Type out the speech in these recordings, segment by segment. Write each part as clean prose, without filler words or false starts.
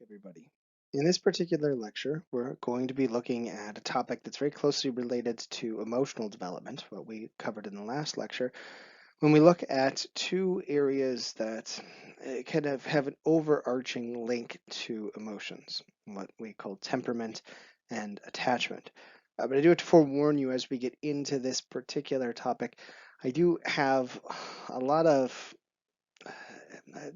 Everybody. In this particular lecture, we're going to be looking at a topic that's very closely related to emotional development, what we covered in the last lecture, when we look at two areas that kind of have an overarching link to emotions, what we call temperament and attachment. But I do have to forewarn you as we get into this particular topic, I do have a lot of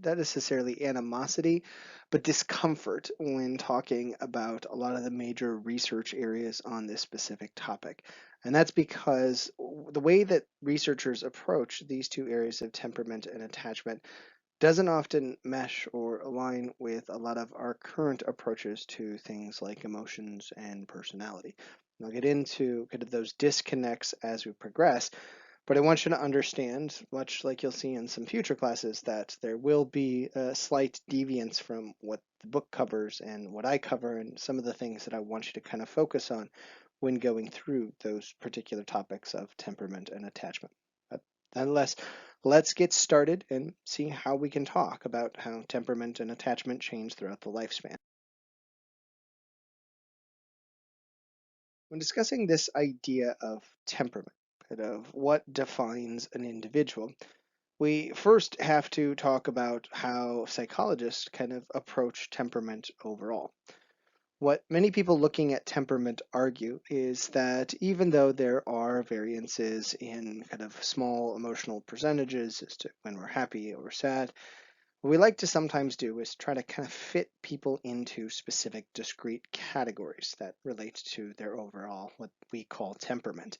not necessarily animosity, but discomfort when talking about a lot of the major research areas on this specific topic. And that's because the way that researchers approach these two areas of temperament and attachment doesn't often mesh or align with a lot of our current approaches to things like emotions and personality. And I'll get into kind of those disconnects as we progress, but I want you to understand, much like you'll see in some future classes, that there will be a slight deviance from what the book covers and what I cover and some of the things that I want you to kind of focus on when going through those particular topics of temperament and attachment. But nonetheless, let's get started and see how we can talk about how temperament and attachment change throughout the lifespan. When discussing this idea of temperament, kind of what defines an individual, we first have to talk about how psychologists kind of approach temperament overall. What many people looking at temperament argue is that even though there are variances in kind of small emotional percentages as to when we're happy or sad, what we like to sometimes do is try to kind of fit people into specific discrete categories that relate to their overall, what we call temperament.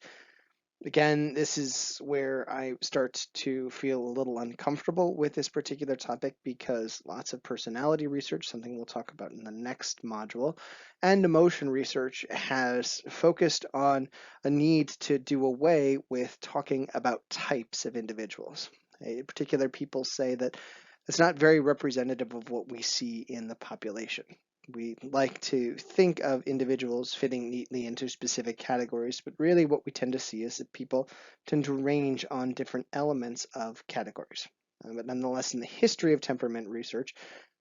Again, this is where I start to feel a little uncomfortable with this particular topic because lots of personality research, something we'll talk about in the next module, and emotion research has focused on a need to do away with talking about types of individuals. In particular, people say that it's not very representative of what we see in the population. We like to think of individuals fitting neatly into specific categories, but really what we tend to see is that people tend to range on different elements of categories. But nonetheless, in the history of temperament research,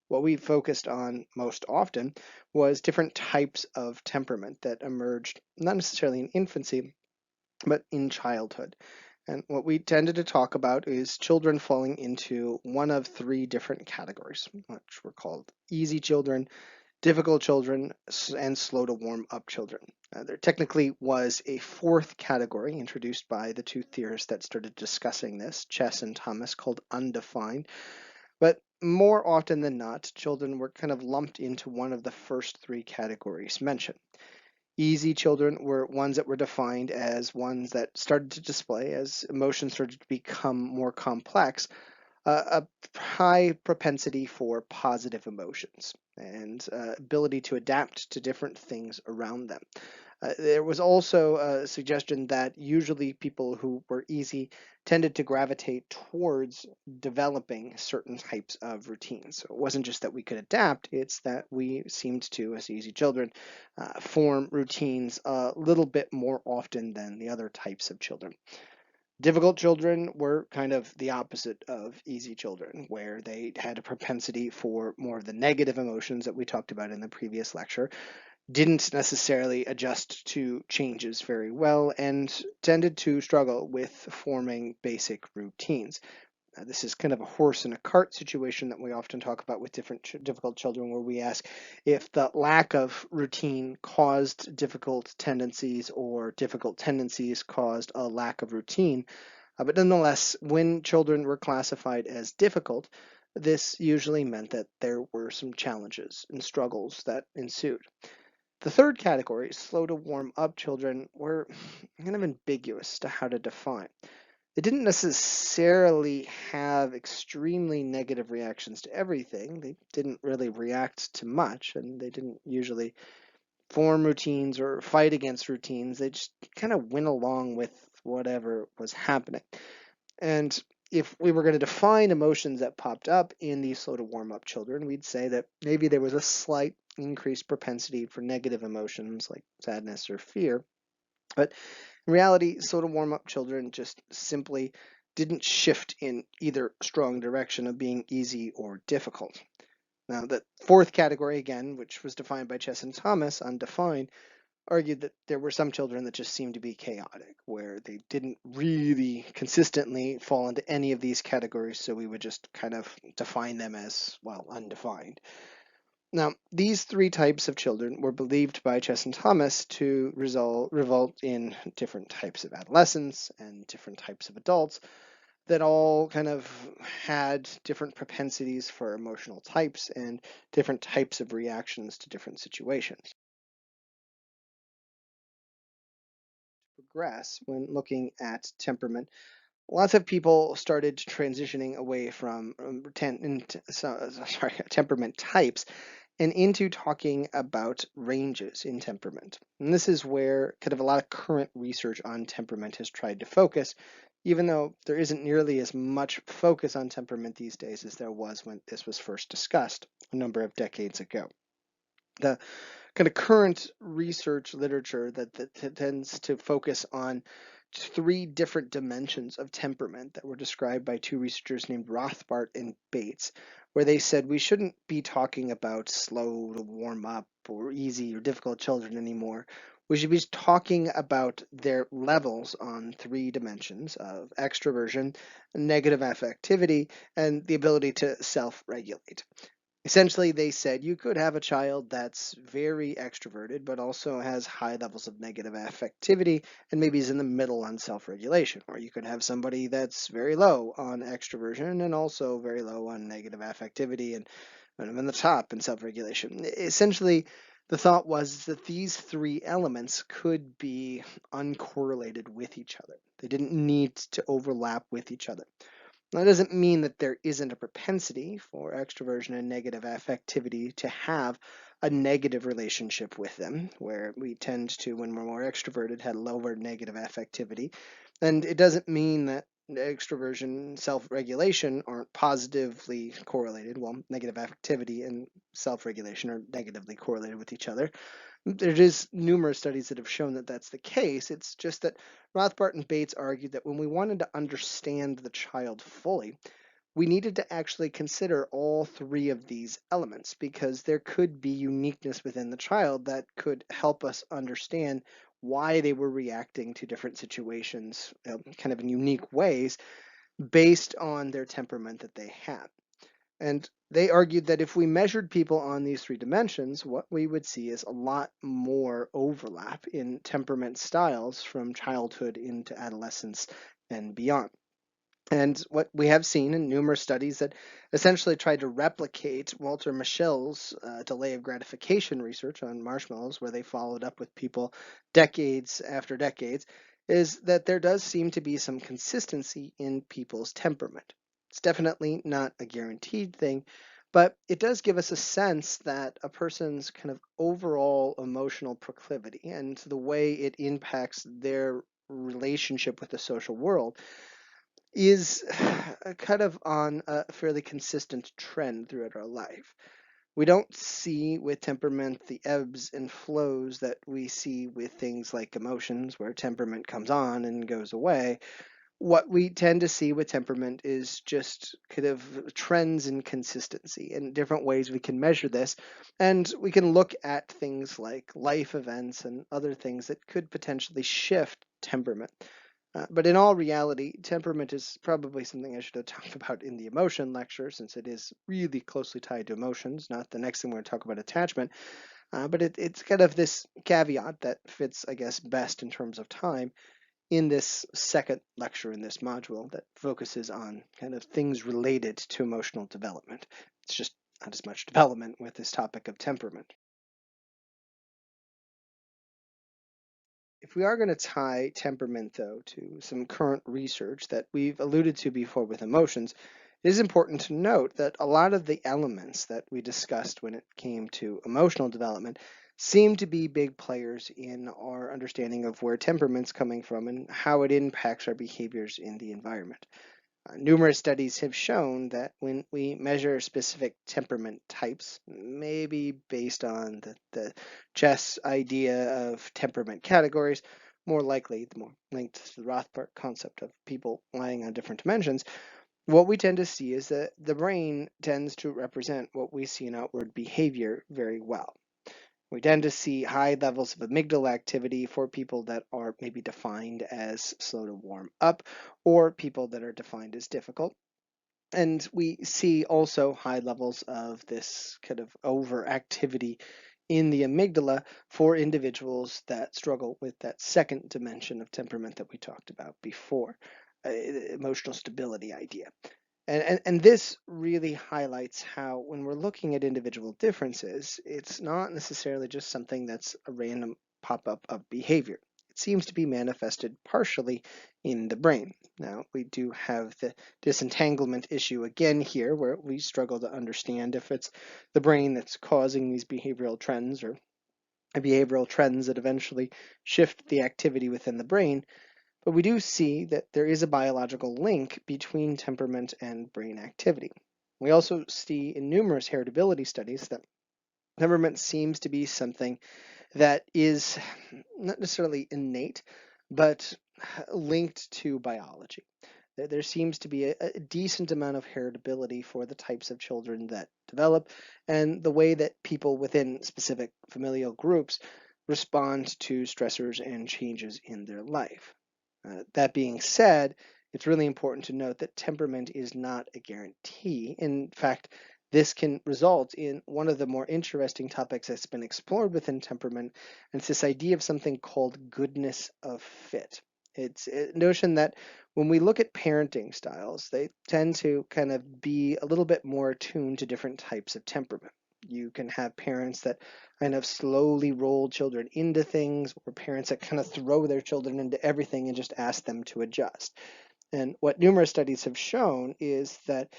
what we focused on most often was different types of temperament that emerged not necessarily in infancy, but in childhood. And what we tended to talk about is children falling into one of three different categories, which were called easy children, difficult children, and slow to warm up children. There technically was a fourth category introduced by the two theorists that started discussing this, Chess and Thomas, called undefined. But more often than not, children were kind of lumped into one of the first three categories mentioned. Easy children were ones that were defined as ones that started to display, as emotions started to become more complex, a high propensity for positive emotions and ability to adapt to different things around them. There was also a suggestion that usually people who were easy tended to gravitate towards developing certain types of routines. So it wasn't just that we could adapt, it's that we seemed to, as easy children, form routines a little bit more often than the other types of children. Difficult children were kind of the opposite of easy children, where they had a propensity for more of the negative emotions that we talked about in the previous lecture, didn't necessarily adjust to changes very well, and tended to struggle with forming basic routines. This is kind of a horse and a cart situation that we often talk about with difficult children, where we ask if the lack of routine caused difficult tendencies or difficult tendencies caused a lack of routine. But nonetheless, when children were classified as difficult, this usually meant that there were some challenges and struggles that ensued. The third category, slow to warm up children, were kind of ambiguous to how to define. They didn't necessarily have extremely negative reactions to everything. They didn't really react to much, and they didn't usually form routines or fight against routines. They just kind of went along with whatever was happening. And if we were going to define emotions that popped up in these slow to warm up children, we'd say that maybe there was a slight increased propensity for negative emotions like sadness or fear. But in reality, slow to warm up children just simply didn't shift in either strong direction of being easy or difficult. Now, the fourth category, again, which was defined by Chess and Thomas, undefined, argued that there were some children that just seemed to be chaotic, where they didn't really consistently fall into any of these categories, so we would just kind of define them as, well, undefined. Now, these three types of children were believed by Chess and Thomas to result in different types of adolescents and different types of adults that all kind of had different propensities for emotional types and different types of reactions to different situations. Progress when looking at temperament, lots of people started transitioning away from temperament types and into talking about ranges in temperament. And this is where kind of a lot of current research on temperament has tried to focus, even though there isn't nearly as much focus on temperament these days as there was when this was first discussed a number of decades ago. The kind of current research literature that tends to focus on three different dimensions of temperament that were described by two researchers named Rothbart and Bates, where they said we shouldn't be talking about slow to warm up or easy or difficult children anymore. We should be talking about their levels on three dimensions of extroversion, negative affectivity, and the ability to self-regulate. Essentially, they said you could have a child that's very extroverted, but also has high levels of negative affectivity and maybe is in the middle on self regulation. Or you could have somebody that's very low on extroversion and also very low on negative affectivity and kind of in the top in self regulation. Essentially, the thought was that these three elements could be uncorrelated with each other. They didn't need to overlap with each other. That doesn't mean that there isn't a propensity for extroversion and negative affectivity to have a negative relationship with them, where we tend to, when we're more extroverted, have lower negative affectivity. And it doesn't mean that extroversion and self-regulation aren't positively correlated. Well, negative affectivity and self-regulation are negatively correlated with each other. There is numerous studies that have shown that that's the case. It's just that Rothbart and Bates argued that when we wanted to understand the child fully, we needed to actually consider all three of these elements because there could be uniqueness within the child that could help us understand why they were reacting to different situations kind of in unique ways based on their temperament that they had. And they argued that if we measured people on these three dimensions, what we would see is a lot more overlap in temperament styles from childhood into adolescence and beyond. And what we have seen in numerous studies that essentially tried to replicate Walter Mischel's delay of gratification research on marshmallows, where they followed up with people decades after decades, is that there does seem to be some consistency in people's temperament. It's definitely not a guaranteed thing, but it does give us a sense that a person's kind of overall emotional proclivity and the way it impacts their relationship with the social world is kind of on a fairly consistent trend throughout our life. We don't see with temperament the ebbs and flows that we see with things like emotions, where temperament comes on and goes away. What we tend to see with temperament is just kind of trends and consistency and different ways we can measure this. And we can look at things like life events and other things that could potentially shift temperament. But in all reality, temperament is probably something I should have talked about in the emotion lecture, since it is really closely tied to emotions, not the next thing we're going to talk about attachment. But it's kind of this caveat that fits, I guess, best in terms of time in this second lecture in this module that focuses on kind of things related to emotional development. It's just not as much development with this topic of temperament. If we are going to tie temperament, though, to some current research that we've alluded to before with emotions, it is important to note that a lot of the elements that we discussed when it came to emotional development seem to be big players in our understanding of where temperament's coming from and how it impacts our behaviors in the environment. Numerous studies have shown that when we measure specific temperament types, maybe based on the chess idea of temperament categories, more likely, the more linked to the Rothbard concept of people lying on different dimensions, what we tend to see is that the brain tends to represent what we see in outward behavior very well. We tend to see high levels of amygdala activity for people that are maybe defined as slow to warm up or people that are defined as difficult. And we see also high levels of this kind of overactivity in the amygdala for individuals that struggle with that second dimension of temperament that we talked about before, emotional stability idea. And this really highlights how, when we're looking at individual differences, it's not necessarily just something that's a random pop up of behavior. It seems to be manifested partially in the brain. Now, we do have the disentanglement issue again here, where we struggle to understand if it's the brain that's causing these behavioral trends or behavioral trends that eventually shift the activity within the brain. But we do see that there is a biological link between temperament and brain activity. We also see in numerous heritability studies that temperament seems to be something that is not necessarily innate, but linked to biology. There seems to be a decent amount of heritability for the types of children that develop and the way that people within specific familial groups respond to stressors and changes in their life. That being said, it's really important to note that temperament is not a guarantee. In fact, this can result in one of the more interesting topics that's been explored within temperament, and it's this idea of something called goodness of fit. It's a notion that when we look at parenting styles, they tend to kind of be a little bit more attuned to different types of temperament. You can have parents that kind of slowly roll children into things, or parents that kind of throw their children into everything and just ask them to adjust. And what numerous studies have shown is that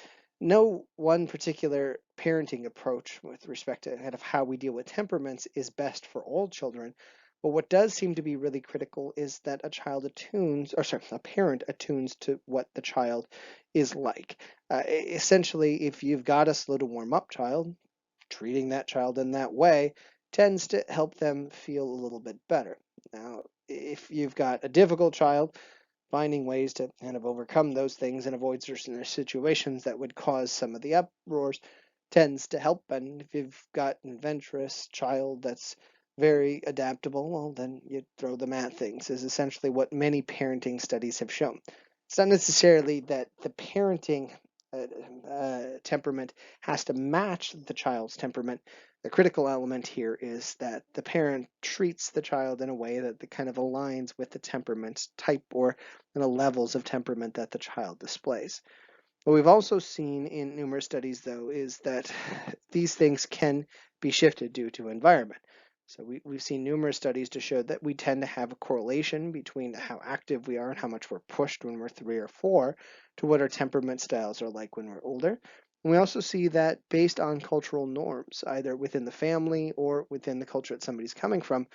no one particular parenting approach with respect to kind of how we deal with temperaments is best for all children. But what does seem to be really critical is that a parent attunes to what the child is like. Essentially, if you've got a slow to warm up child, treating that child in that way tends to help them feel a little bit better. Now, if you've got a difficult child, finding ways to kind of overcome those things and avoid certain situations that would cause some of the uproars tends to help. And if you've got an adventurous child that's very adaptable, well, then you throw them at things, is essentially what many parenting studies have shown. It's not necessarily that the parenting temperament has to match the child's temperament. The critical element here is that the parent treats the child in a way that kind of aligns with the temperament type or the levels of temperament that the child displays. What we've also seen in numerous studies, though, is that these things can be shifted due to environment. So we've seen numerous studies to show that we tend to have a correlation between how active we are and how much we're pushed when we're 3 or 4 to what our temperament styles are like when we're older. And we also see that based on cultural norms, either within the family or within the culture that somebody's coming from,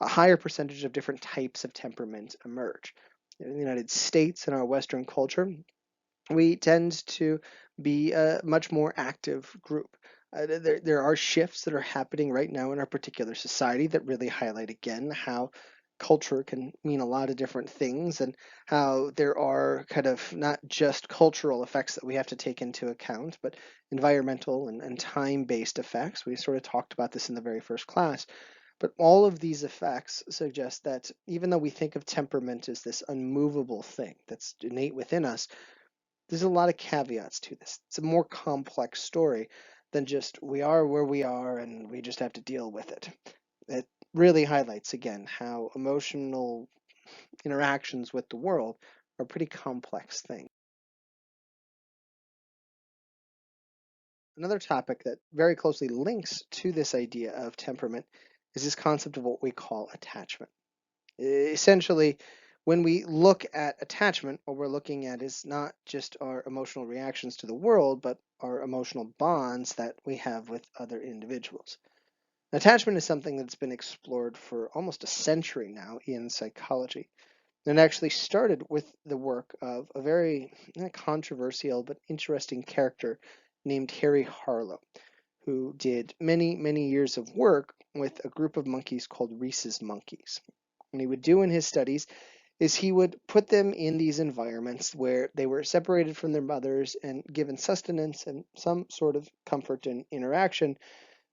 a higher percentage of different types of temperament emerge. In the United States, in our Western culture, we tend to be a much more active group. There are shifts that are happening right now in our particular society that really highlight again how culture can mean a lot of different things and how there are kind of not just cultural effects that we have to take into account, but environmental and time-based effects. We sort of talked about this in the very first class. But all of these effects suggest that even though we think of temperament as this unmovable thing that's innate within us, there's a lot of caveats to this. It's a more complex story than just we are where we are and we just have to deal with it. It really highlights again how emotional interactions with the world are pretty complex things. Another topic that very closely links to this idea of temperament is this concept of what we call attachment. Essentially, when we look at attachment, what we're looking at is not just our emotional reactions to the world, but our emotional bonds that we have with other individuals. Attachment is something that's been explored for almost a century now in psychology. And it actually started with the work of a very controversial but interesting character named Harry Harlow, who did many, many years of work with a group of monkeys called Rhesus monkeys. And he would do in his studies is he would put them in these environments where they were separated from their mothers and given sustenance and some sort of comfort and interaction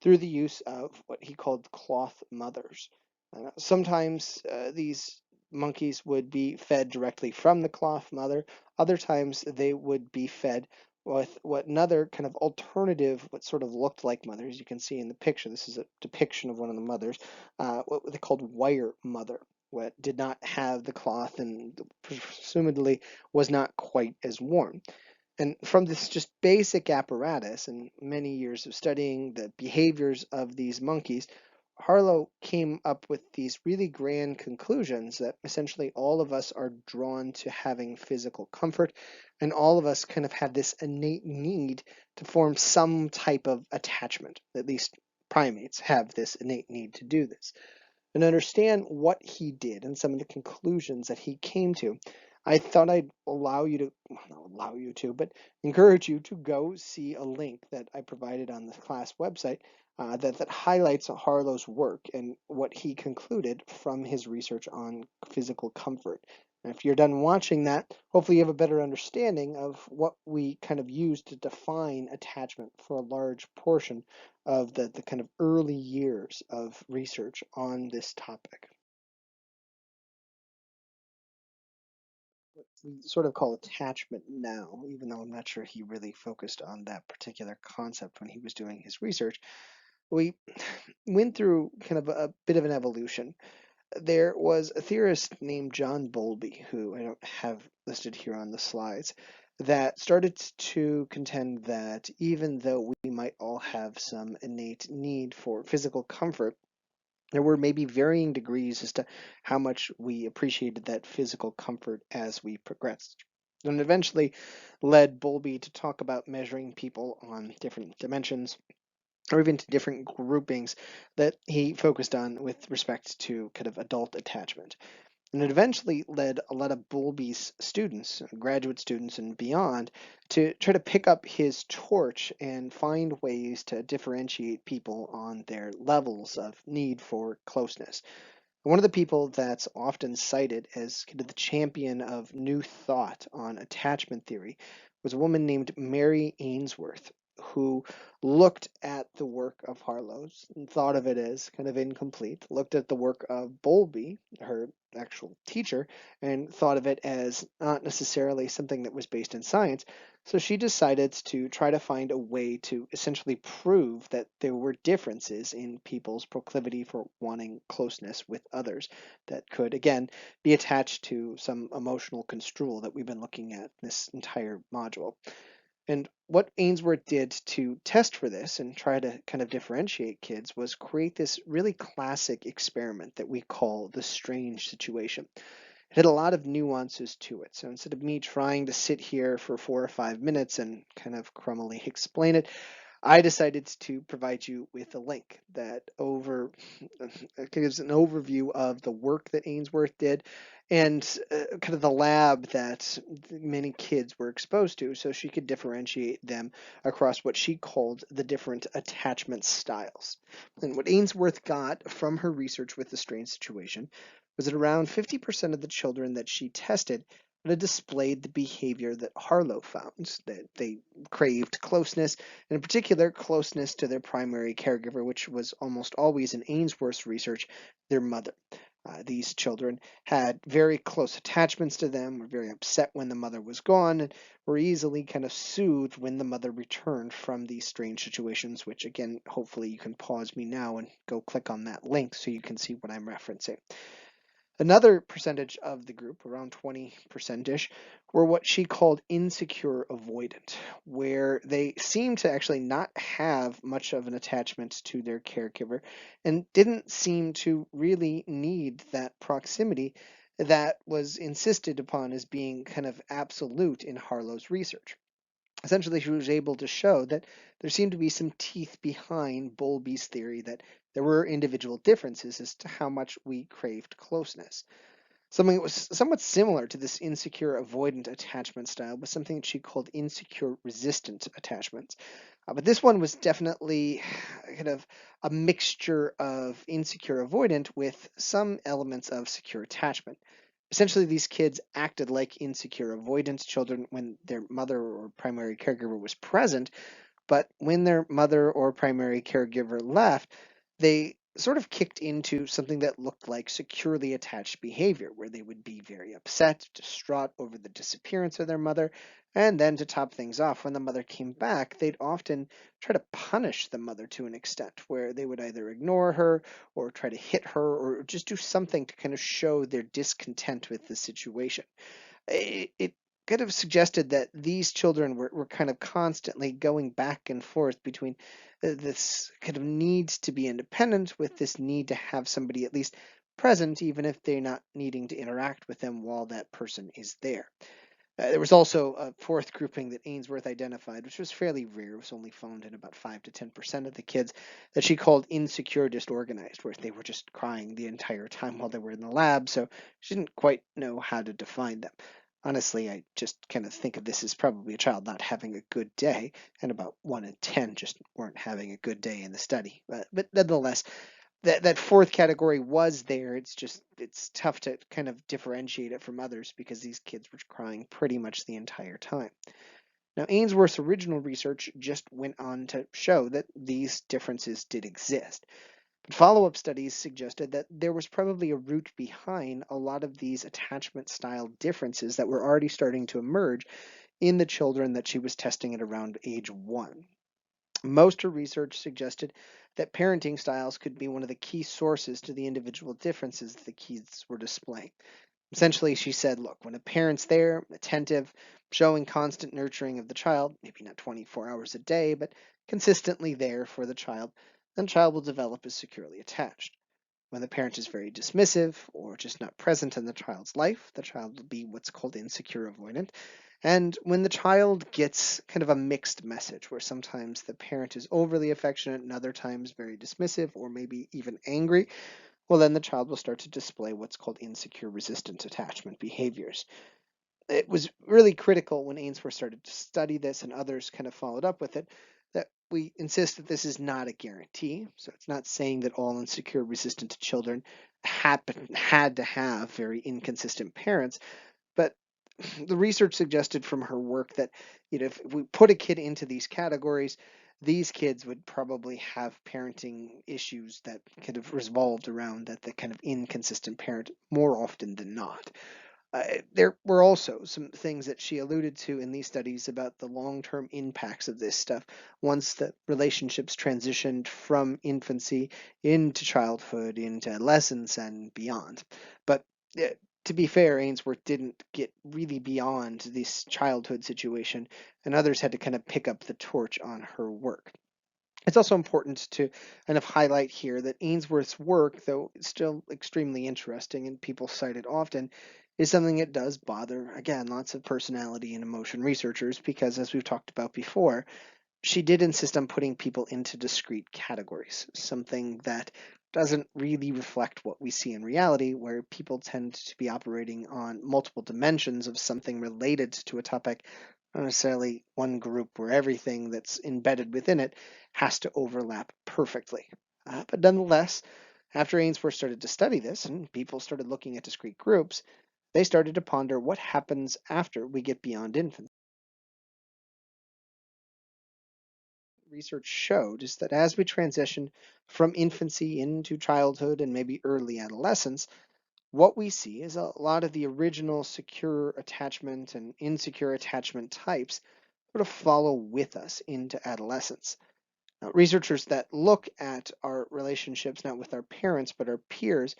through the use of what he called cloth mothers. Sometimes these monkeys would be fed directly from the cloth mother. Other times they would be fed with what another kind of alternative, what sort of looked like mothers. You can see in the picture, this is a depiction of one of the mothers, what they called wire mother, what did not have the cloth and presumably was not quite as warm. And from this just basic apparatus and many years of studying the behaviors of these monkeys, Harlow came up with these really grand conclusions that essentially all of us are drawn to having physical comfort, and all of us kind of have this innate need to form some type of attachment. At least primates have this innate need to do this and understand what he did and some of the conclusions that he came to, I thought I'd allow you to, well, not allow you to, but encourage you to go see a link that I provided on the class website that highlights Harlow's work and what he concluded from his research on physical comfort. And if you're done watching that, hopefully you have a better understanding of what we kind of use to define attachment for a large portion of the kind of early years of research on this topic. We sort of call attachment now, even though I'm not sure he really focused on that particular concept when he was doing his research. We went through kind of a bit of an evolution. There was a theorist named John Bowlby, who I don't have listed here on the slides, that started to contend that even though we might all have some innate need for physical comfort, there were maybe varying degrees as to how much we appreciated that physical comfort as we progressed. And eventually led Bowlby to talk about measuring people on different dimensions or even to different groupings that he focused on with respect to kind of adult attachment. And it eventually led a lot of Bowlby's students, graduate students and beyond, to try to pick up his torch and find ways to differentiate people on their levels of need for closeness. One of the people that's often cited as kind of the champion of new thought on attachment theory was a woman named Mary Ainsworth, who looked at the work of Harlow's and thought of it as kind of incomplete, looked at the work of Bowlby, her actual teacher, and thought of it as not necessarily something that was based in science. So she decided to try to find a way to essentially prove that there were differences in people's proclivity for wanting closeness with others that could, again, be attached to some emotional construal that we've been looking at this entire module. And what Ainsworth did to test for this and try to kind of differentiate kids was create this really classic experiment that we call the strange situation. It had a lot of nuances to it. So instead of me trying to sit here for 4 or 5 minutes and kind of crummily explain it, I decided to provide you with a link that gives an overview of the work that Ainsworth did and kind of the lab that many kids were exposed to so she could differentiate them across what she called the different attachment styles. And what Ainsworth got from her research with the strange situation was that around 50% of the children that she tested had displayed the behavior that Harlow found, that they craved closeness, and in particular closeness to their primary caregiver, which was almost always in Ainsworth's research, their mother. These children had very close attachments to them, were very upset when the mother was gone, and were easily kind of soothed when the mother returned from these strange situations, which again, hopefully you can pause me now and go click on that link so you can see what I'm referencing. Another percentage of the group, around 20%ish, were what she called insecure avoidant, where they seemed to actually not have much of an attachment to their caregiver and didn't seem to really need that proximity that was insisted upon as being kind of absolute in Harlow's research. Essentially, she was able to show that there seemed to be some teeth behind Bowlby's theory that there were individual differences as to how much we craved closeness. Something that was somewhat similar to this insecure avoidant attachment style was something that she called insecure resistant attachments. But this one was definitely kind of a mixture of insecure avoidant with some elements of secure attachment. Essentially, these kids acted like insecure avoidant children when their mother or primary caregiver was present, but when their mother or primary caregiver left, they sort of kicked into something that looked like securely attached behavior, where they would be very upset, distraught over the disappearance of their mother. And then to top things off, when the mother came back, they'd often try to punish the mother to an extent, where they would either ignore her or try to hit her or just do something to kind of show their discontent with the situation. It kind of suggested that these children were kind of constantly going back and forth between this kind of need to be independent with this need to have somebody at least present, even if they're not needing to interact with them while that person is there. There was also a fourth grouping that Ainsworth identified, which was fairly rare. It was only found in about 5 to 10% of the kids, that she called insecure disorganized, where they were just crying the entire time while they were in the lab, so she didn't quite know how to define them. Honestly, I just kind of think of this as probably a child not having a good day, and about 1 in 10 just weren't having a good day in the study. But nonetheless, that fourth category was there. It's tough to kind of differentiate it from others because these kids were crying pretty much the entire time. Now, Ainsworth's original research just went on to show that these differences did exist. But follow-up studies suggested that there was probably a root behind a lot of these attachment style differences that were already starting to emerge in the children that she was testing at around age 1. Most of her research suggested that parenting styles could be one of the key sources to the individual differences the kids were displaying. Essentially, she said, look, when a parent's there, attentive, showing constant nurturing of the child, maybe not 24 hours a day, but consistently there for the child, then the child will develop as securely attached. When the parent is very dismissive or just not present in the child's life, the child will be what's called insecure avoidant. And when the child gets kind of a mixed message, where sometimes the parent is overly affectionate and other times very dismissive or maybe even angry, well, then the child will start to display what's called insecure resistant attachment behaviors. It was really critical when Ainsworth started to study this and others kind of followed up with it that we insist that this is not a guarantee. So it's not saying that all insecure resistant children had to have very inconsistent parents, but the research suggested from her work that if we put a kid into these categories, these kids would probably have parenting issues that kind of revolved around that kind of inconsistent parent more often than not. There were also some things that she alluded to in these studies about the long-term impacts of this stuff once the relationships transitioned from infancy into childhood, into adolescence, and beyond. But uh, to be fair, Ainsworth didn't get really beyond this childhood situation, and others had to kind of pick up the torch on her work. It's also important to kind of highlight here that Ainsworth's work, though it's still extremely interesting and people cite it often, is something that does bother, again, lots of personality and emotion researchers because, as we've talked about before, she did insist on putting people into discrete categories, something that doesn't really reflect what we see in reality, where people tend to be operating on multiple dimensions of something related to a topic, not necessarily one group where everything that's embedded within it has to overlap perfectly. But nonetheless, after Ainsworth started to study this and people started looking at discrete groups, they started to ponder what happens after we get beyond infancy. Research showed is that as we transition from infancy into childhood and maybe early adolescence, what we see is a lot of the original secure attachment and insecure attachment types sort of follow with us into adolescence. Now, researchers that look at our relationships not with our parents but our peers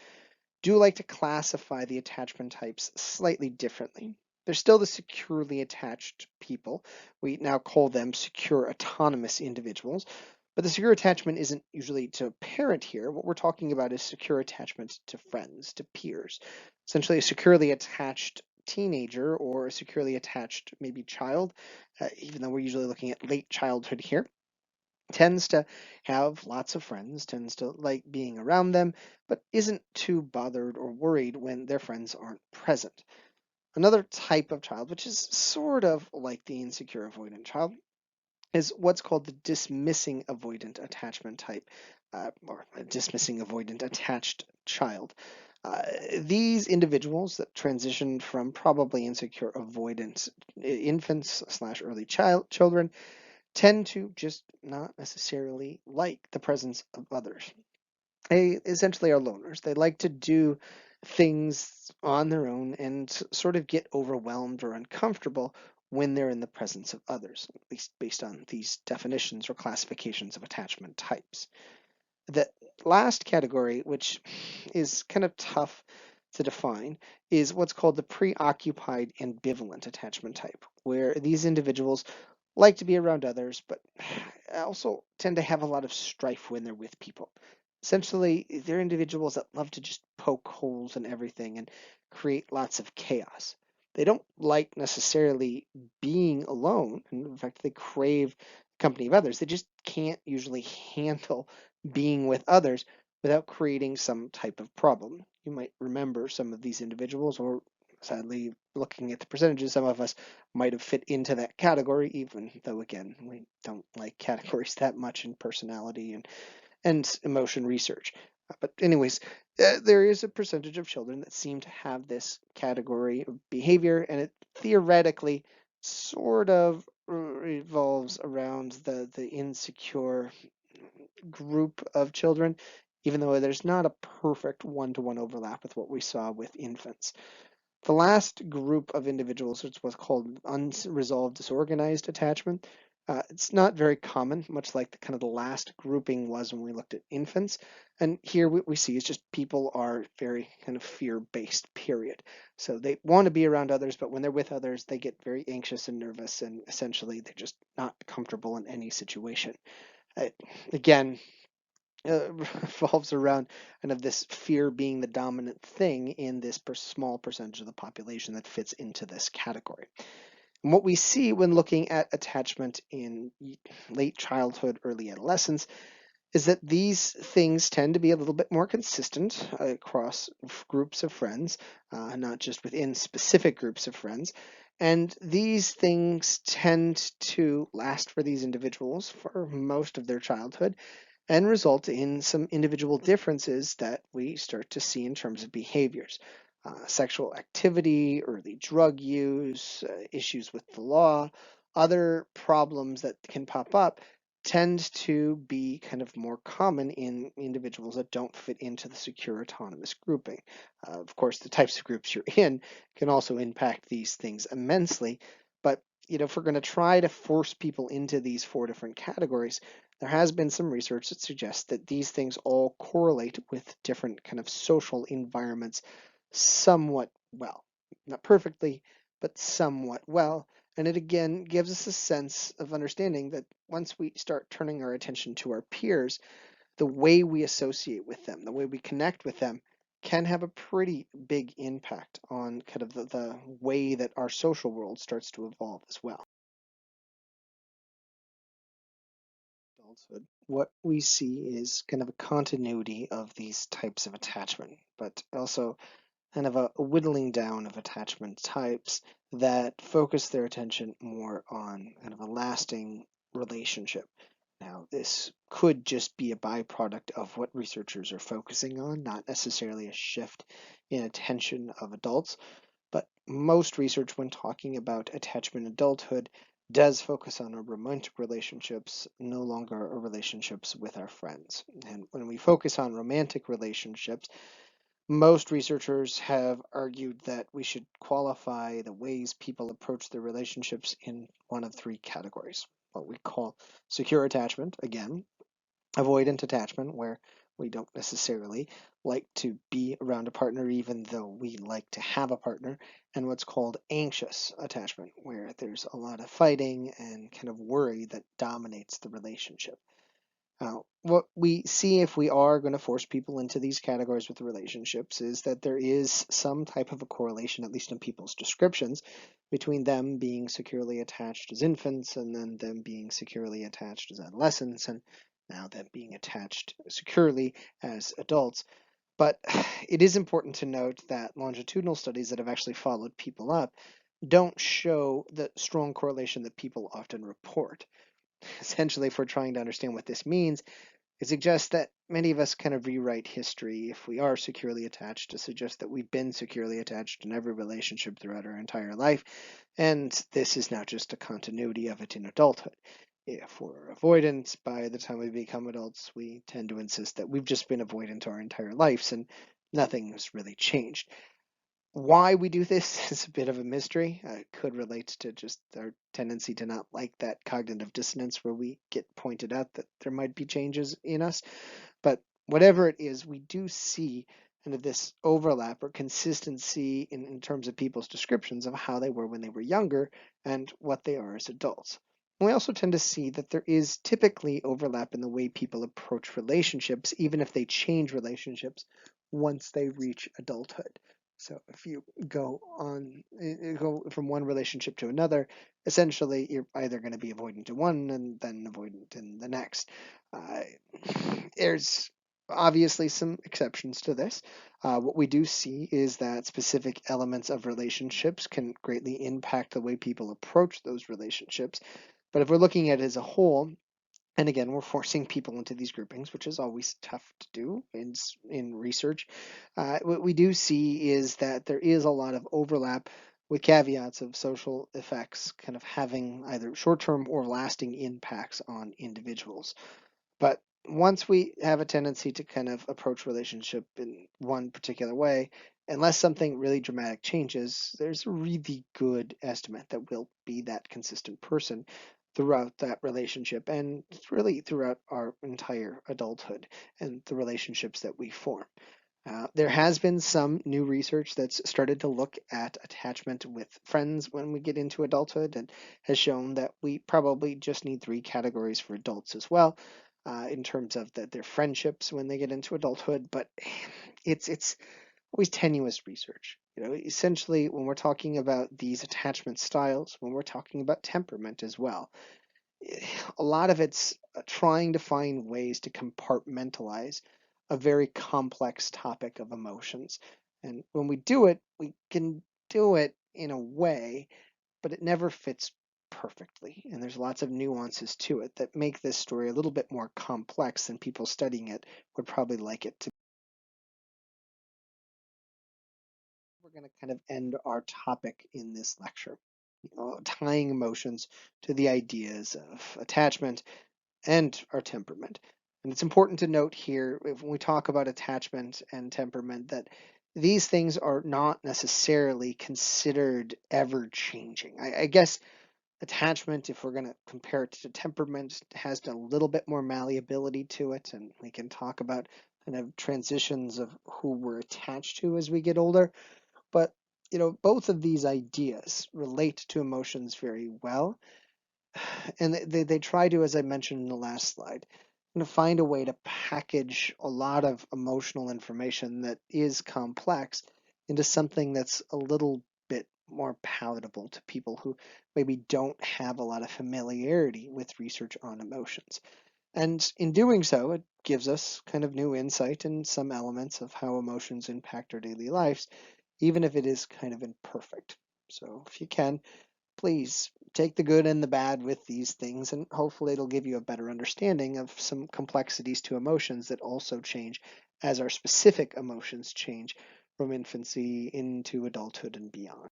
do like to classify the attachment types slightly differently. They're still the securely attached people. We now call them secure autonomous individuals. But the secure attachment isn't usually to a parent here. What we're talking about is secure attachment to friends, to peers. Essentially, a securely attached teenager or a securely attached maybe child, even though we're usually looking at late childhood here, tends to have lots of friends, tends to like being around them, but isn't too bothered or worried when their friends aren't present. Another type of child, which is sort of like the insecure avoidant child, is what's called the dismissing avoidant attachment type, or a dismissing avoidant attached child. These individuals that transitioned from probably insecure avoidance infants slash early children tend to just not necessarily like the presence of others. They essentially are loners. They like to do things on their own and sort of get overwhelmed or uncomfortable when they're in the presence of others, at least based on these definitions or classifications of attachment types. The last category, which is kind of tough to define, is what's called the preoccupied ambivalent attachment type, where these individuals like to be around others, but also tend to have a lot of strife when they're with people. Essentially, they're individuals that love to just poke holes in everything and create lots of chaos. They don't like necessarily being alone. And in fact, they crave the company of others. They just can't usually handle being with others without creating some type of problem. You might remember some of these individuals, or sadly, looking at the percentages, some of us might have fit into that category, even though, again, we don't like categories that much in personality and emotion research. But, anyways, there is a percentage of children that seem to have this category of behavior, and it theoretically sort of revolves around the insecure group of children, even though there's not a perfect one-to-one overlap with what we saw with infants. The last group of individuals is what's called unresolved disorganized attachment. It's not very common, much like the kind of the last grouping was when we looked at infants. And here what we see is just people are very kind of fear-based, period. So they want to be around others, but when they're with others, they get very anxious and nervous, and essentially they're just not comfortable in any situation. Uh, Again, revolves around kind of this fear being the dominant thing in this small percentage of the population that fits into this category. And what we see when looking at attachment in late childhood, early adolescence, is that these things tend to be a little bit more consistent across groups of friends, not just within specific groups of friends. And these things tend to last for these individuals for most of their childhood and result in some individual differences that we start to see in terms of behaviors. Sexual activity, early drug use, issues with the law, other problems that can pop up tend to be kind of more common in individuals that don't fit into the secure autonomous grouping. Of course, the types of groups you're in can also impact these things immensely, but if we're going to try to force people into these four different categories, there has been some research that suggests that these things all correlate with different kind of social environments somewhat well. Not perfectly, but somewhat well. And it again gives us a sense of understanding that once we start turning our attention to our peers, the way we associate with them, the way we connect with them, can have a pretty big impact on kind of the way that our social world starts to evolve as well. Adulthood, what we see is kind of a continuity of these types of attachment, but also kind of a whittling down of attachment types that focus their attention more on kind of a lasting relationship. Now, this could just be a byproduct of what researchers are focusing on, not necessarily a shift in attention of adults. But most research, when talking about attachment in adulthood, does focus on our romantic relationships, no longer our relationships with our friends. And when we focus on romantic relationships, most researchers have argued that we should qualify the ways people approach their relationships in one of three categories. What we call secure attachment, again, avoidant attachment, where we don't necessarily like to be around a partner even though we like to have a partner, and what's called anxious attachment, where there's a lot of fighting and kind of worry that dominates the relationship. What we see if we are going to force people into these categories with relationships is that there is some type of a correlation, at least in people's descriptions, between them being securely attached as infants and then them being securely attached as adolescents and now them being attached securely as adults. But it is important to note that longitudinal studies that have actually followed people up don't show the strong correlation that people often report. Essentially, if we're trying to understand what this means, It suggests that many of us kind of rewrite history if we are securely attached to suggest that we've been securely attached in every relationship throughout our entire life, and this is now just a continuity of it in adulthood. If we're avoidant by the time we become adults, we tend to insist that we've just been avoidant our entire lives and nothing has really changed. Why we do this is a bit of a mystery. It could relate to just our tendency to not like that cognitive dissonance where we get pointed out that there might be changes in us. But whatever it is, we do see kind of this overlap or consistency in terms of people's descriptions of how they were when they were younger and what they are as adults. We also tend to see that there is typically overlap in the way people approach relationships, even if they change relationships once they reach adulthood. So if you go from one relationship to another, essentially you're either going to be avoidant in one and then avoidant in the next. Uh, there's obviously some exceptions to this. What we do see is that specific elements of relationships can greatly impact the way people approach those relationships. But if we're looking at it as a whole, and again, we're forcing people into these groupings, which is always tough to do in research. What we do see is that there is a lot of overlap with caveats of social effects kind of having either short-term or lasting impacts on individuals. But once we have a tendency to kind of approach relationship in one particular way, unless something really dramatic changes, there's a really good estimate that we'll be that consistent person throughout that relationship and really throughout our entire adulthood and the relationships that we form. There has been some new research that's started to look at attachment with friends when we get into adulthood and has shown that we probably just need three categories for adults as well, in terms of their friendships when they get into adulthood. But it's always tenuous research. Essentially, when we're talking about these attachment styles, when we're talking about temperament as well, a lot of it's trying to find ways to compartmentalize a very complex topic of emotions. And when we do it, we can do it in a way, but it never fits perfectly. And there's lots of nuances to it that make this story a little bit more complex than people studying it would probably like it to be. We're going to kind of end our topic in this lecture, tying emotions to the ideas of attachment and our temperament. And it's important to note here, when we talk about attachment and temperament, that these things are not necessarily considered ever changing. I guess attachment, if we're going to compare it to temperament, has a little bit more malleability to it, and we can talk about kind of transitions of who we're attached to as we get older. But both of these ideas relate to emotions very well, and they try to, as I mentioned in the last slide, find a way to package a lot of emotional information that is complex into something that's a little bit more palatable to people who maybe don't have a lot of familiarity with research on emotions. And in doing so, it gives us kind of new insight in some elements of how emotions impact our daily lives, even if it is kind of imperfect. So if you can, please take the good and the bad with these things, and hopefully it'll give you a better understanding of some complexities to emotions that also change as our specific emotions change from infancy into adulthood and beyond.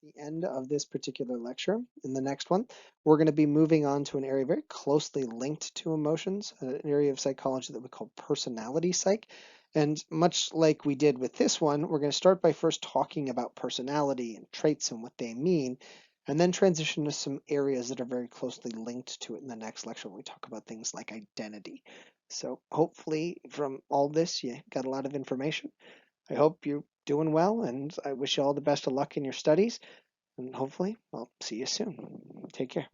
The end of this particular lecture. In the next one, we're going to be moving on to an area very closely linked to emotions, an area of psychology that we call personality psych. And much like we did with this one, we're going to start by first talking about personality and traits and what they mean, and then transition to some areas that are very closely linked to it in the next lecture when we talk about things like identity. So hopefully from all this, you got a lot of information. I hope you're doing well, and I wish you all the best of luck in your studies. And hopefully I'll see you soon. Take care.